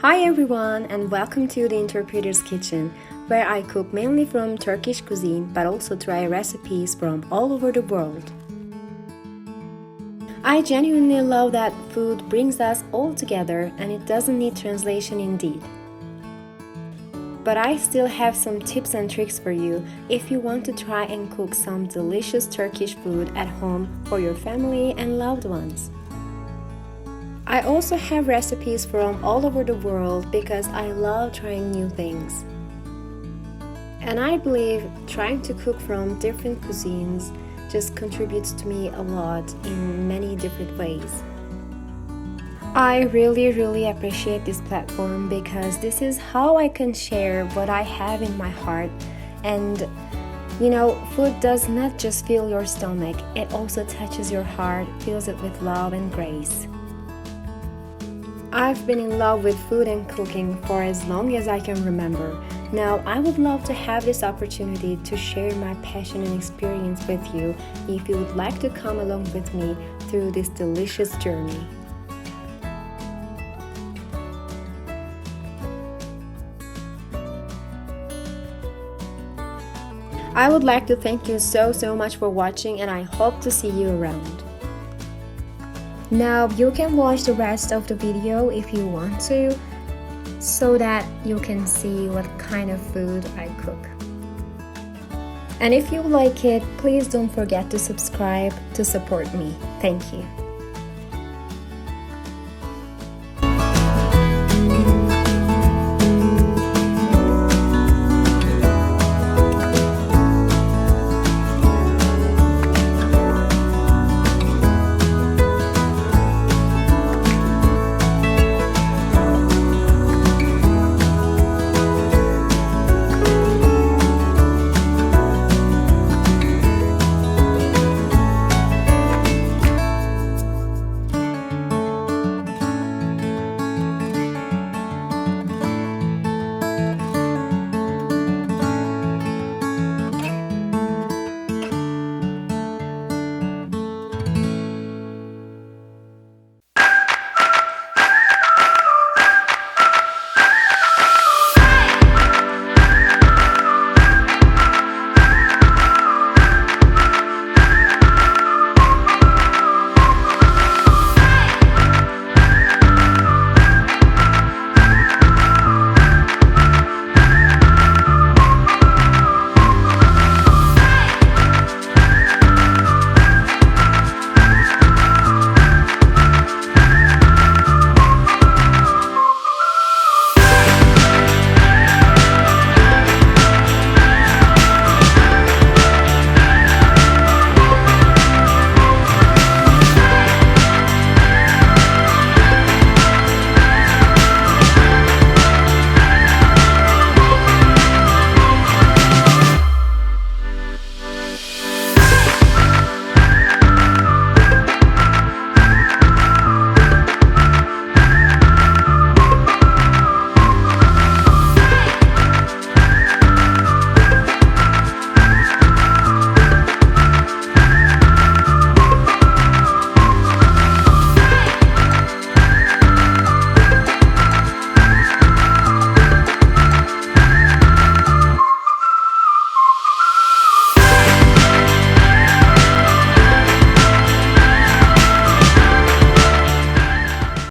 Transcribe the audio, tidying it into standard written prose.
Hi everyone, and welcome to the Interpreter's Kitchen, where I cook mainly from Turkish cuisine but also try recipes from all over the world. I genuinely love that food brings us all together and it doesn't need translation indeed. But I still have some tips and tricks for you if you want to try and cook some delicious Turkish food at home for your family and loved ones. I also have recipes from all over the world because I love trying new things. And I believe trying to cook from different cuisines just contributes to me a lot in many different ways. I really appreciate this platform because this is how I can share what I have in my heart. And food does not just fill your stomach, it also touches your heart, fills it with love and grace. I've been in love with food and cooking for as long as I can remember. Now, I would love to have this opportunity to share my passion and experience with you if you would like to come along with me through this delicious journey. I would like to thank you so much for watching, and I hope to see you around. Now you can watch the rest of the video if you want to, so that you can see what kind of food I cook. And if you like it, please don't forget to subscribe to support me. Thank you.